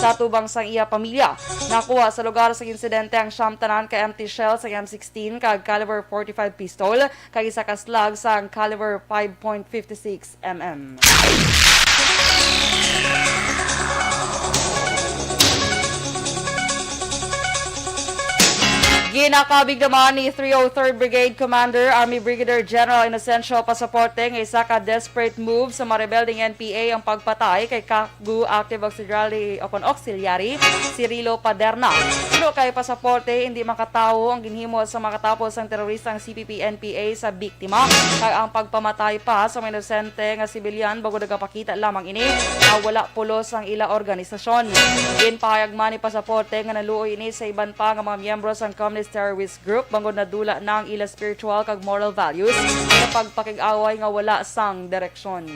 sa tubang sang iya pamilya. Nakuha sa lugar sa insidente ang siyam tanan ka empty shell sa M16 kag caliber 45 pistol kag isa ka slug sa caliber 5.56 mm. Ginakabig naman ni 303rd Brigade Commander Army Brigadier General Inocencio Pasaporte ng isa ka desperate move sa marebelding NPA ang pagpatay kay Kagu Active Auxiliary Cirilo Paderna. Sino kay Pasaporte hindi makatawo ang ginhimo sa makatapos ang teroristang CPP-NPA sa biktima kay ang pagpamatay pa sa inosente nga sibilyan bago nagapakita lamang ini na wala pulos ang ila organisasyon. Ginpahayag man ni Pasaporte nga naluoy ini sa iban pa nga mga miyembro sa communist terrorist group bangod na dula ng ila spiritual kag moral values sa pagpakig-away nga wala sang direksyon.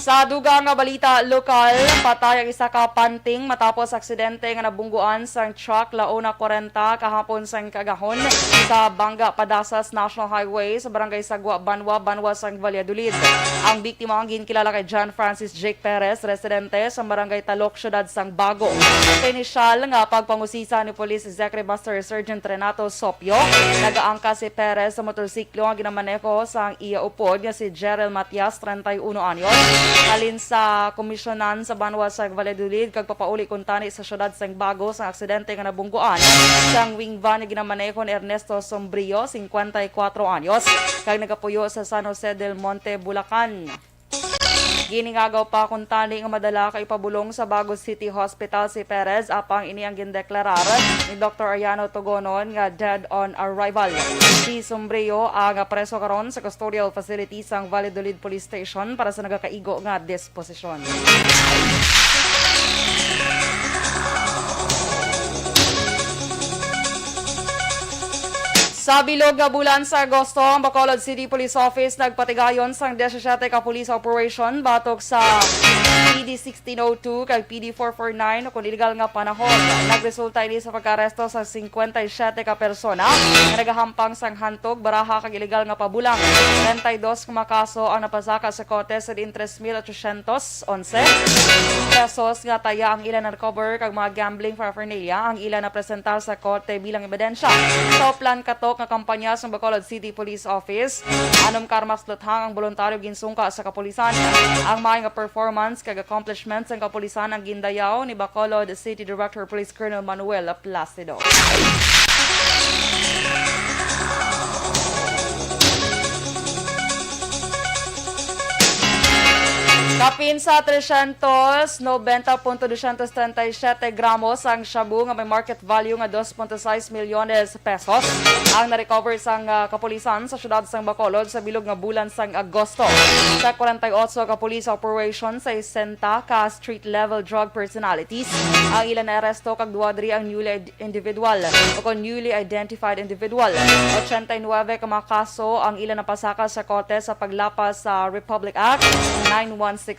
Sa dugang nga balita lokal, patay ang isa ka panting matapos aksidente nga nabungguan sang truck launa 40 kahapon sang kagahon sa Banga Padasas National Highway sa barangay Sagwa, Banwa sang Valladolid. Ang biktima ang ginkilala kay John Francis Jake Perez, residente sa barangay Talok, syudad sang Bago. Sa inisyal nga pagpangusisa ni Police Executive Master Sergeant Renato Sopio, nagaangka si Perez sa motorsiklo nga ginamaneho sang iya upod nga si Jerel Matias, 31 anyos. Alin sa komisyonan sa Banwa sa Valladolid kag papauli kuntani sa syudad sang Bago sa aksidente nga nabungguan sang wing van nga ginamaneho ni Ernesto Sombrio, 54 anyos, kag nagapuyo sa San Jose del Monte, Bulacan. Giningagaw pa kuntani nga madala kay pabulong sa Bago City Hospital si Perez apang ini ang gindeklarar ni Dr. Ariano Togonon nga dead on arrival. Si Sombrio ang preso karon sa custodial facility sang Valladolid Police Station para sa nagakaigo nga disposisyon. Sa bilog nga bulan sa Agosto, ang Bacolod City Police Office nagpatigayon sang 17 ka police operation batok sa PD 1602 kag PD 449 kung illegal nga panahon. Nagresulta ini sa pagkaresto sa 57 ka persona nga nagahampang sang hantog, baraha kag illegal nga pabulang. 32 nga kaso ang napasaka sa kote sa 3,811 pesos nga taya ang ilan na recover kag mga gambling paraphernalia ang ilan na presenta sa kote bilang ebidensya. Sa plan katok nga kampanya sa Bacolod City Police Office, anom karmas luthang ang voluntaryo ginsungka sa kapulisan. Ang mga performance kag accomplishments ng kapulisan ang gindayaw ni Bacolod City Director Police Colonel Manuel Placido. Kapin sa 390.237 gramos ang shabu nga may market value nga 2.6 milyones pesos ang na-recover sang kapulisan sa syudad sang Bacolod sa bilog nga bulan sang Agosto. Sa 48 ka police operation sa 60 ka street level drug personalities, ang ilan na aresto kag duwadri ang newly identified individual. 89 ka mga kaso ang ilan na pasaka sa kote sa paglapas sa Republic Act 9165.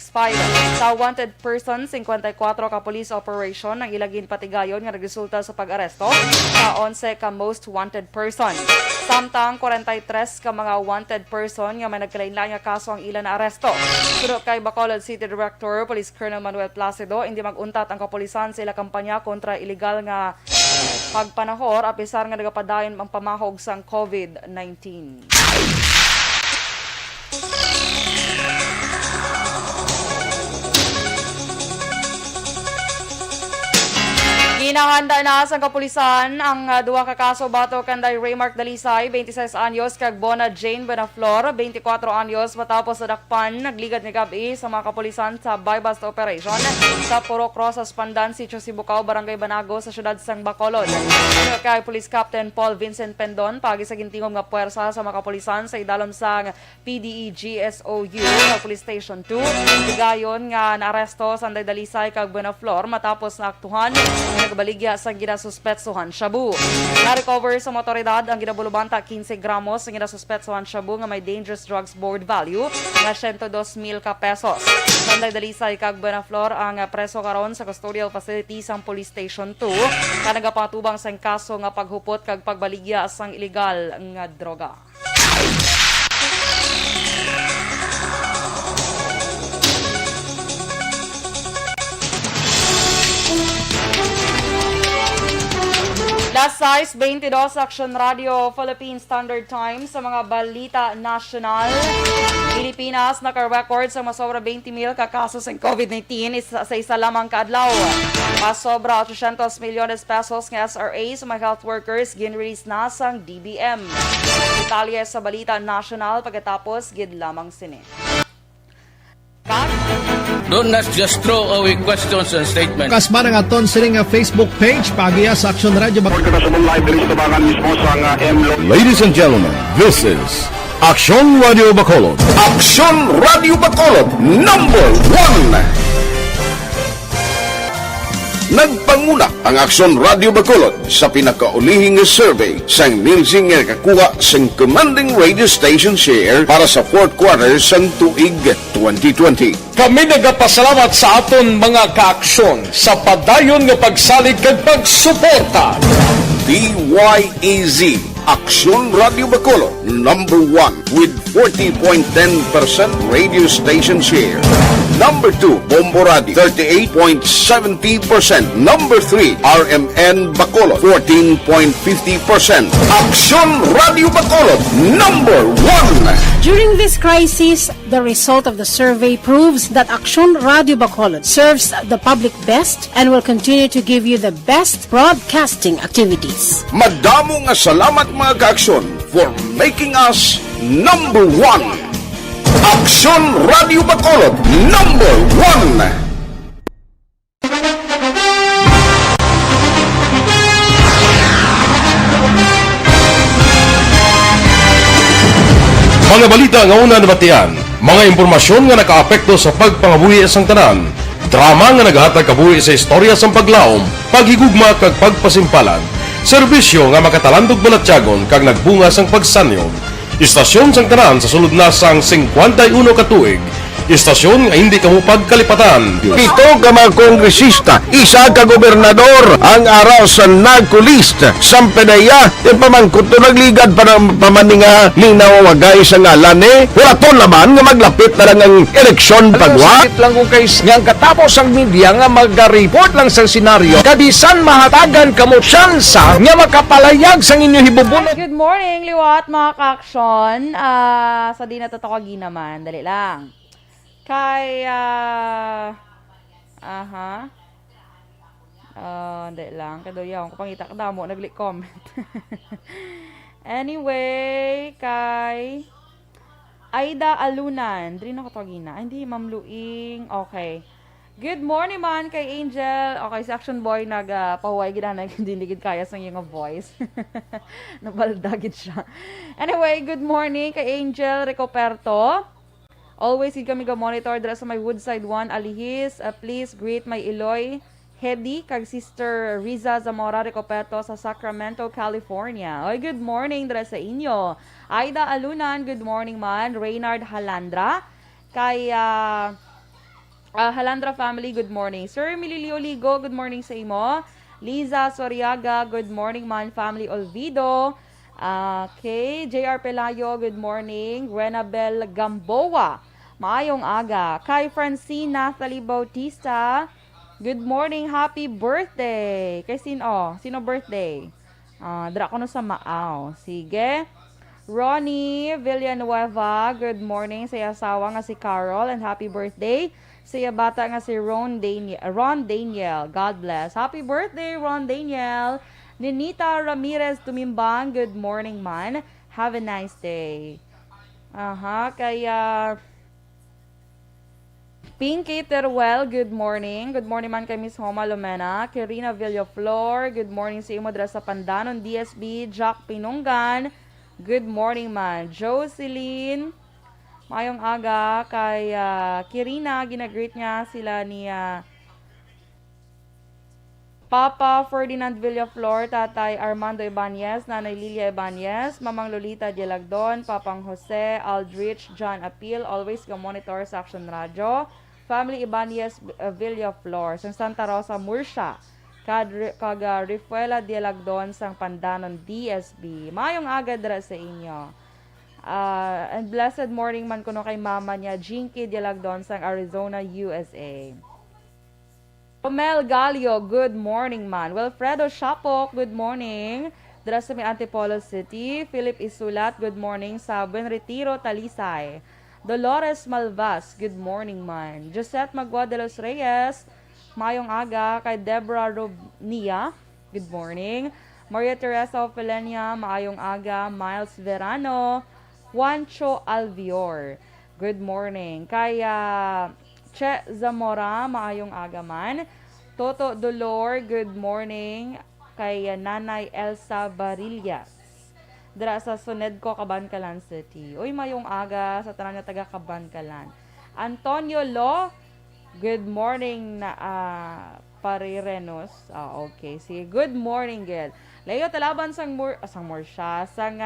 Sa wanted person, 54 ka police operation ang ilagin patigayon nga nagresulta sa pag-aresto sa 11 ka most wanted person. Samtang 43 ka mga wanted person nga may nagkalain-lain nga kaso ang ilan na aresto. Pero kay Bacolod City Director Police Colonel Manuel Placido, hindi maguntat ang kapulisan sa ila kampanya kontra illegal nga pagpanahor apisar nga nagapadayon ang pamahog sang COVID-19. Ginahanda na sa kapulisan ang duha ka kaso bato kanday Raymark Dalisay, 26 anyos, kag Bona Jane Benaflor, 24 anyos, matapos sa dakpan nagligad ni gabi sa mga kapulisan sa buy-bust operation sa Puro Rosas Pandan, Sitio Sibukaw, Barangay Banago sa syudad sang Bacolod. Kay Police Captain Paul Vincent Pendon pagi sa gintingom nga puwersa sa mga kapulisan sa idalom sang PDE-GSOU sa Police Station 2. Tigayon nga naaresto sa Dalisay kag Benaflor matapos na aktuhan baligya sa ginasuspetsohan shabu. Na-recover sa motoridad ang ginabulubanta 15 gramos sa ginasuspetsohan shabu nga may dangerous drugs board value nga 102,000 ka pesos. Sanday Dalisay kag Benaflor ang preso karon sa custodial facility sang Police Station 2 ka nagapatubang sa kaso nga paghupot kag pagbaligya sang illegal nga droga. Alas 6:22 sa Aksyon Radio Philippine Standard Time sa mga balita nasyonal. Pilipinas naka-record sa masobra 20,000 kakaso sa COVID-19 sa isa lamang kaadlaw. Masobra 800 milyones pesos ng SRA sa mga health workers ginrelease na sang DBM. Detalye sa balita nasyonal pagkatapos gid lamang sini. Don't not just throw away questions and statements. Kasma ng aton sining Facebook page pagiya sa Aksyon Radio. Ladies and gentlemen, this is Aksyon Radio Bacolod. Aksyon Radio Bacolod, number 1. Nagpanguna ang Aksyon Radio Bacolod sa pinakaulihing survey sa nilsing nga kakuha sa commanding radio station share para sa fourth quarter sa tuig 2020. Kami nagapasalamat sa aton mga kaaksyon sa padayon nga pagsalig kag pagsuporta. DYEZ Aksyon Radio Bacolod, number 1 with 40.10% radio station share. Number 2, Bombo Radio, 38.70%. Number 3, RMN Bacolod, 14.50%. Aksyon Radio Bacolod, number 1. During this crisis, the result of the survey proves that Aksyon Radio Bacolod serves the public best and will continue to give you the best broadcasting activities. Madamo nga salamat mga kaaksyon for making us number 1. Aksyon Radio Bacolod, number 1. Mga balita nga una nabatian, mga impormasyon nga nakaapekto sa pagpangabuhi sang tanan, drama nga nagahatag kabuhi sa istorya sang paglaom, paghigugma kag pagpasimpalan, serbisyo nga makatalandog balatyagon kag nagbunga sang pagsanyon, istasyon sang tanan sa sulod na sang 51 katuig, istasyon nga hindi kamupag kalipatan. 7 ka mga kongresista, 1 ka gobernador ang araw sa nagkulist sa pedaya pamangkot to nagligad para pamaninga linaw wagay sa ngalan wala to naman nga maglapit na lang ang eleksyon pagwa. Sakit lang kung kays nga katapos ang media nga mag-report lang sa senaryo kabisan mahatagan kamo tsansa nga makapalayag sang inyo hibubunot. Good morning, liwat mga kaaksyon. Sa di natatawagi naman, dali lang. Kay, hindi lang. Kadoyaw. Kapangita ka damo. Naglik comment. Anyway, kay Aida Alunan. Dili na katawagin na. Hindi, Ma'am Luing. Okay. Good morning man kay Angel. Okay, si Action Boy nagpahuway ginanay. Hindi kaya sa iyong voice. Nabaldagid siya. Anyway, good morning kay Angel Recoperto. Always kami ga-monitor dira sa my Woodside 1 Alihis. Please greet my Iloy Hedy kag Sister Riza Zamora Recopeto sa Sacramento, California. Oy, good morning dira sa inyo. Aida Alunan, good morning man. Reynard Halandra. Kay Halandra family, good morning. Sir Mililio Ligo, good morning sa imo. Liza Soriaga, good morning man. Family Olvido. Okay, JR Pelayo, good morning. Renabel Gamboa, maayong aga. Kay Francine Nathalie Bautista, good morning, happy birthday. Kay sino? Sino birthday? Dra ko no sa maaw. Sige. Ronnie Villanueva, good morning sa asawa nga si Carol and happy birthday. Sa bata nga si Ron Daniel, God bless. Happy birthday, Ron Daniel. Ninita Ramirez Tumimbang, good morning man. Have a nice day. Kaya Pinky Teruel, good morning. Good morning man kay Miss Homa Lumena. Kirina Villaflor, good morning sa imo dira sa Pandanon DSB. Jack Pinunggan, good morning man. Jocelyn, mayong aga kay Kirina, ginagreet niya sila ni Papa Ferdinand Villaflor, Tatay Armando Ibanez, Nanay Lilia Ibanez, Mamang Lolita Dialagdon, Papang Jose, Aldrich, John Apil, always ga-monitor sa Aksyon Radio. Family Ibanez Villaflor, sa Santa Rosa, Murcia, kag Rifuela Dialagdon, sang Pandanon DSB. Mayong aga dira sa inyo. And blessed morning man kuno kay mama niya, Jinky Dialagdon, sang Arizona, USA. Romel Galio, good morning man. Wilfredo Shapok, good morning. Dira sa may Antipolo City. Philip Isulat, good morning sa Buen Retiro, Talisay. Dolores Malvas, good morning man. Josette Magua de los Reyes, mayong aga. Kay Deborah Robnia, good morning. Maria Teresa Opelenia, maayong aga. Miles Verano, Juancho Alvior, good morning. Kaya Che Zamora, maayong aga man. Toto Dolor, good morning. Kay Nanay Elsa Barillas, dira sa Sunedco, Cabancalan City. Uy, mayong aga sa tanan nga taga Cabancalan. Antonio Lo, good morning na Parirenos. Okay. Sige, good morning, girl. Leo Talaban sang Morsha, sang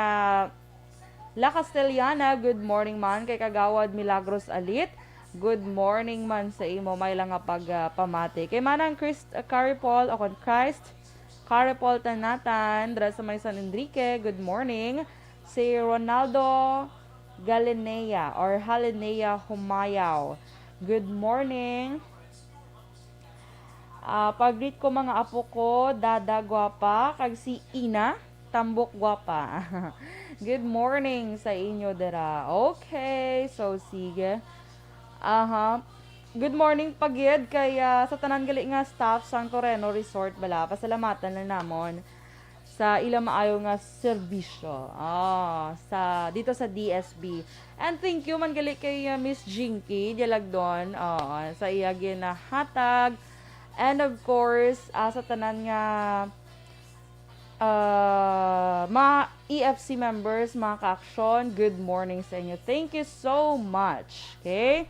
La Castellana, good morning man. Kay Kagawad Milagros Alit, good morning man sa imo. May lang nga pagpamati. Kay manang Caripol, o kon Christ, Caripol Tanatan, dra sa may San Enrique, good morning. Si Ronaldo Galinea or Halinea Humayaw, good morning. Pag-greet ko mga apo ko, Dada Guapa, kag si Ina Tambok Guapa. Good morning sa inyo dira. Okay, so sige. Good morning pagid kay sa tanan gali nga staff sa Toreno Resort bala. Pasalamatan na namon sa ilang maayo nga serbisyo. Sa dito sa DSB. And thank you man gali kay Miss Jinky Dialagdon sa iya ginahatag. And of course, sa tanan nga mga EFC members, mga ka-aksyon, good morning sa inyo. Thank you so much. Okay?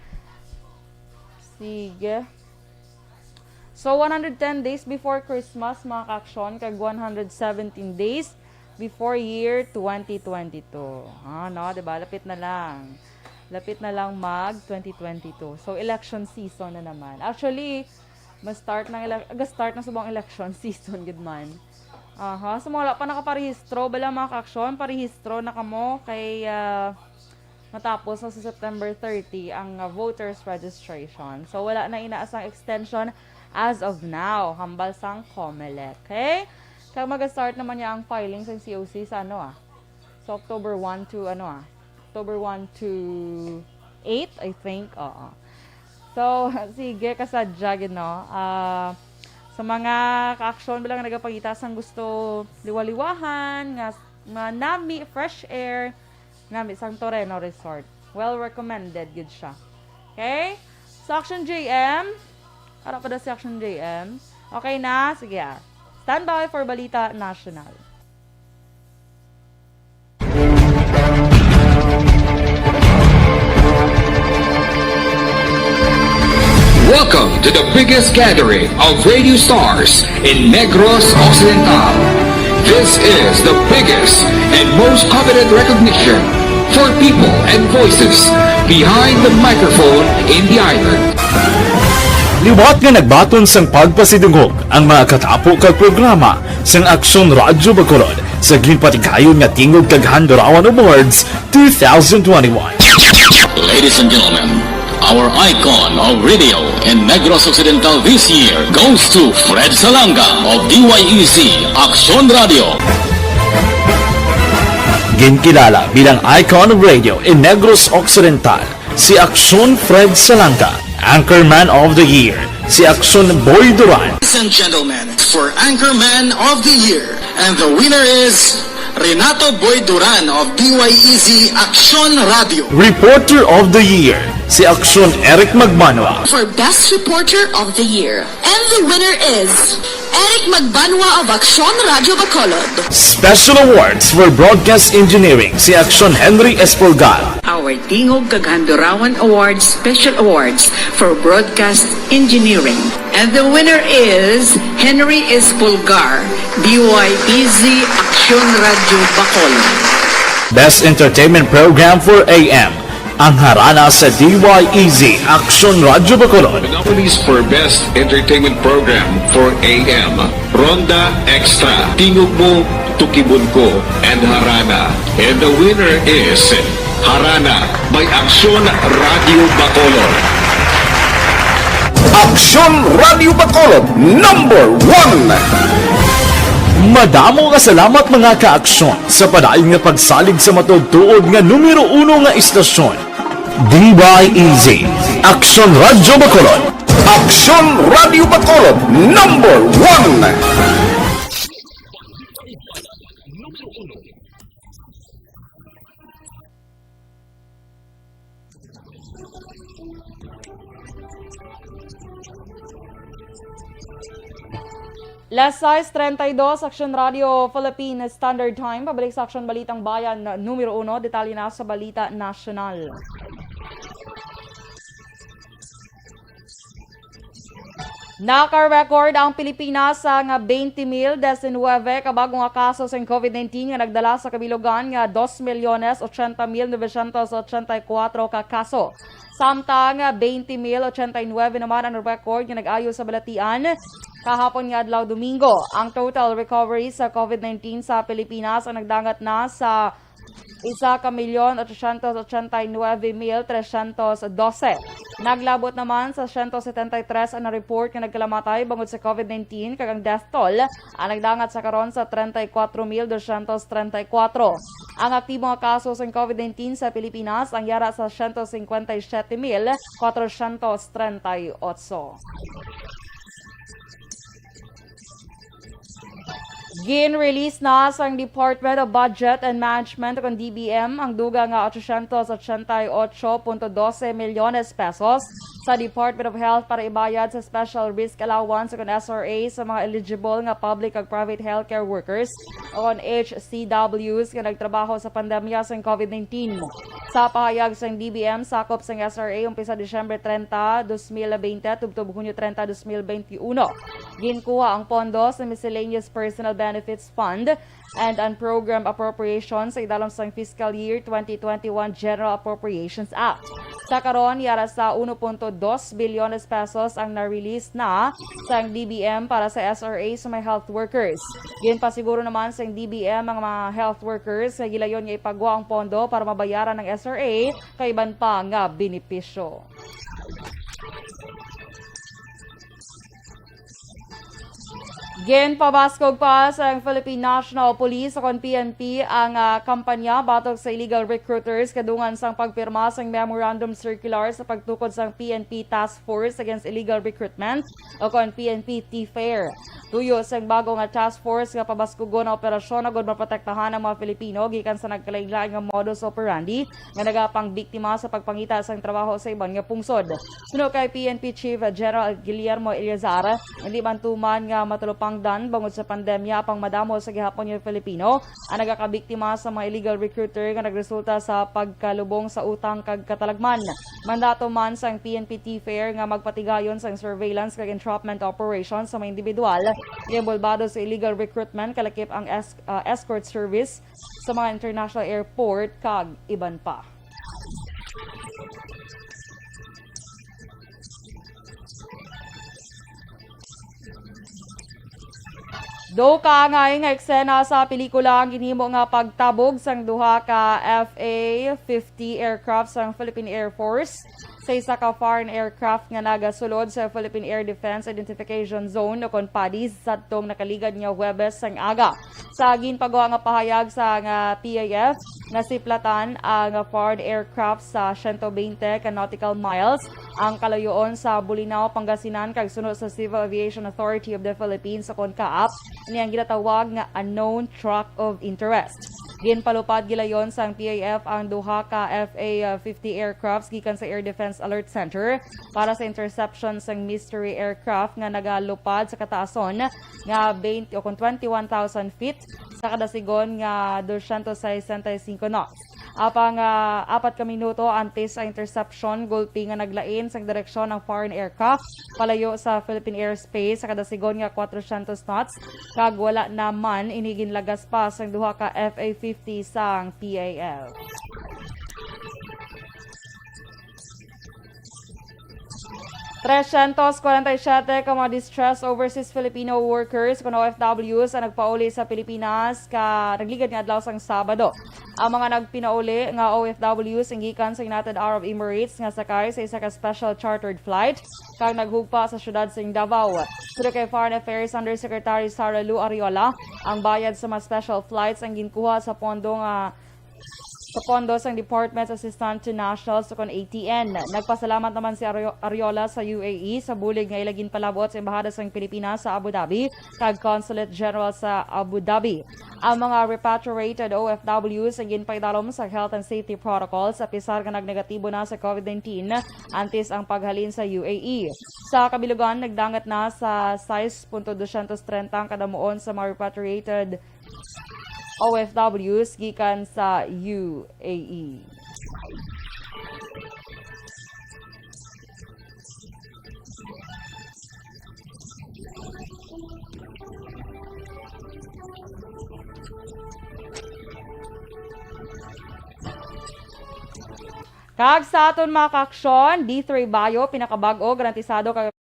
Sige. So, 110 days before Christmas, mga ka-aksyon, kag 117 days before year 2022. No, diba? Lapit na lang. Lapit na lang mag-2022. So, election season na naman. Actually, start na sa buong election season, good man. So wala pa nakaparehistro, bala mga ka-aksyon, parehistro na kamo kay matapos na sa September 30 ang voters registration. So wala na inaasang extension as of now, hambal sang COMELEC. Okay? Kaya mag-start naman niya ang filing sa COC sa So October 1 to October 1 to 8, I think. So, sige, kasadya, sa mga ka-aksyon bilang nagapagita sang gusto liwaliwahan, nga nami, fresh air, nami, sang Toreno Resort. Well recommended, good siya. Okay? Sa Aksyon JM, para pa si Aksyon JM. Okay na? Sige. Stand by for Balita National. Welcome to the biggest gathering of radio stars in Negros Occidental. This is the biggest and most coveted recognition for people and voices behind the microphone in the island. Liwat nga nagbaton sang pagpasidungog ang mga katapo kag programa sang Aksyon Radyo Bacolod sa ginpatigayon nga tingog kag Handurawan Awards 2021. Ladies and gentlemen, our icon of radio in Negros Occidental this year goes to Fred Salanga of DYEC Aksyon Radio. Ginkilala bilang icon of radio in Negros Occidental, si Aksyon Fred Salanga. Anchorman of the Year, si Aksyon Boy Duran. Ladies and gentlemen, for Anchorman of the Year, and the winner is Renato Boy Duran of DYEC Aksyon Radio. Reporter of the Year, si Aksyon Eric Magmanwa. For Best Reporter of the Year, and the winner is Eric Magbanwa of Aksyon Radio Bacolod. Special Awards for Broadcast Engineering, si Aksyon Henry Espolgar. Our Tingog kag Handurawan Awards Special Awards for Broadcast Engineering. And the winner is Henry Espolgar, DYEC Aksyon Radio Bacolod. Best Entertainment Program for AM, ang harana sa DYEC Aksyon Radio Bacolod. Monopolies for Best Entertainment Program for AM, Ronda Extra, Tingog Mo, Tukibon Ko, and Harana. And the winner is Harana by Aksyon Radio Bacolod. Aksyon Radio Bacolod #1. Madamo nga salamat mga ka-aksyon sa padayon nga pagsalig sa matudtuod nga numero 1 nga istasyon. DYEZ, Aksyon Radio Bacolod. Aksyon Radio Bacolod #1. Last 6:32, Aksyon Radio Philippine Standard Time. Pabalik sa Aksyon Balitang Bayan, numero 1. Detalye na sa Balita Nasyonal. Naka-record ang Pilipinas sa 20,019 kabagong nga kaso sa COVID-19 nga nagdala sa kabilugan nga 2,080,984 ka kaso. Samtang 20,089 naman ang record nga nag-ayo sa balatian kahapon nga adlaw Domingo. Ang total recovery sa COVID-19 sa Pilipinas ang nagdangat na sa 1,889,312. Naglabot naman sa 173 ang na-report na nagkalamatay bangod sa COVID-19 kag ang death toll ang nagdangat sa karon sa 34,234. Ang aktibong kaso sa COVID-19 sa Pilipinas ang yara sa 157,438. Gin-release na sa Department of Budget and Management o DBM ang duga nga 888.12 milyones pesos sa Department of Health para ibayad sa Special Risk Allowance o SRA sa mga eligible nga public ag private healthcare workers o HCWs nga nagtrabaho sa pandemya sa COVID-19. Sa pahayag sa DBM, sakop sa SRA umpisa Disyembre 30, 2020 tubtob Hunyo 30, 2021. Ginkuha ang pondo sa Miscellaneous Personal Benefits Fund and Unprogrammed Appropriations sa idalom sa fiscal year 2021 General Appropriations Act. Sa karon, yara sa 1.2 bilyones pesos ang na-release na sa DBM para sa SRA sa mga health workers. Yan pa siguro naman sa DBM ang mga health workers na gilayon nga ipagwa ang pondo para mabayaran ng SRA kay iban pa nga benepisyo. Pabaskog pa sa Philippine National Police o PNP ang kampanya batok sa illegal recruiters kadungan sang pagpirma sang memorandum circular sa pagtukod sang PNP Task Force Against Illegal Recruitment o PNP T-Fair. Tuyo sang bago nga task force nga pabaskogon na operasyon agud maprotektahan ang mga Pilipino gikan sa nagkalain-lain nga modus operandi nga nagapang biktima sa pagpangita sang trabaho sa iban nga pungsod. Suno kay PNP Chief General Guillermo Eleazar, hindi man tuman nga matulupangdan bangod sa pandemya pang madamo sa gihapon yung Filipino ang nagakabiktima sa mga illegal recruiter nga nagresulta sa pagkalubong sa utang kag katalagman. Mandato man sang PNP T-Fair nga magpatigayon sang surveillance kag entrapment operations sa mga individual involvado sa illegal recruitment kalakip ang escort service sa mga international airport kag iban pa. Do ka nga eksena sa pelikula ang ginhimo nga pagtabog sang duha ka FA-50 aircraft sang Philippine Air Force sa isa ka foreign aircraft nga nagasulod sa Philippine Air Defense Identification Zone o PADIZ sadtong nakaligad nga Huwebes sang aga. Sa ginpagawa nga pahayag sa nga PAF nasiplatan ang foreign aircraft sa 120 ka nautical miles ang kalayoon sa Bulinaw, Pangasinan kag sunod sa Civil Aviation Authority of the Philippines sa CONCAAP niyang ginatawag nga unknown track of interest. Ginpalupad gilayon sang PAF ang duha ka FA-50 aircrafts gikan sa Air Defense Alert Center para sa interception sang mystery aircraft nga nagalupad sa kataason nga 20 o 21,000 feet sa kada sigon nga 265 knots. Apang 4 ka minuto antes sa interception, gulpi nga naglain sa direksyon ng foreign aircraft palayo sa Philippine airspace sa kada sigon nga 400 knots kag wala naman inigin lagas pa sa duha ka FA-50 sang PAF. $347 ka mga distressed overseas Filipino workers kung OFWs ang nagpauli sa Pilipinas ka nagligad nga adlaw sang Sabado. Ang mga nagpinauli nga OFWs ang gikan sa United Arab Emirates nga sakay sa isa ka special chartered flight kag naghugpa sa syudad sa Davao. Sula kay Foreign Affairs Undersecretary Sara Lu Ariola, ang bayad sa mga special flights ang ginkuha sa pondo sa Department's Assistant to Nationals o ATN. Nagpasalamat naman si Ariola sa UAE sa bulig nga ilagin palabot sa Embahada sa Pilipinas sa Abu Dhabi kag Consulate General sa Abu Dhabi. Ang mga repatriated OFWs ang ginpaidalom sa health and safety protocols sa pisar nga nagnegatibo na sa COVID-19 antes ang paghalin sa UAE. Sa kabilugan, nagdangat na sa 6.230 ang kadamuon sa mga repatriated OFWs gikan sa UAE. Kag sa aton mga kaaksyon, D3 Bio, pinakabag-o, garantisado kag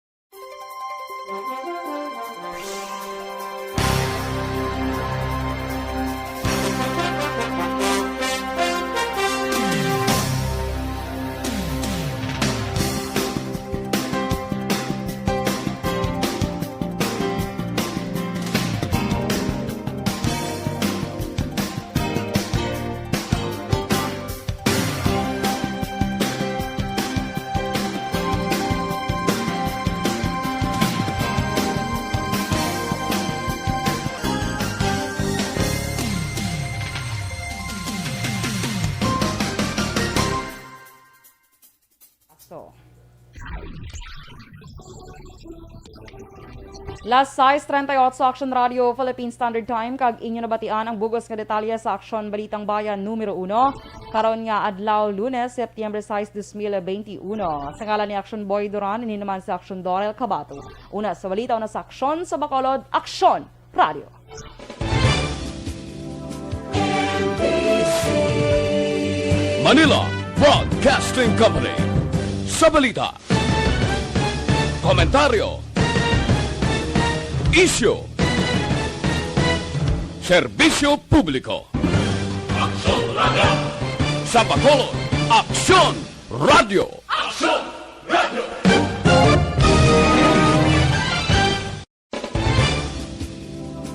Last 6:38 Aksyon Radio Philippine Standard Time kag inyo nabatian ang bugos nga detalye sa Aksyon Balitang Bayan Numero 1 karon nga adlaw Lunes, September 6, 2021. Sa ngalan ni Aksyon Boy Duran, ini naman sa AksyonDorel Cabatu. Una sa balita, una sa Aksyon sa Bacolod, Aksyon Radio. Manila Broadcasting Company. Sa balita, komentaryo, isyu, serbisyo publiko. Aksyon Radio. Sa Bacolod, Aksyon Radio. Aksyon!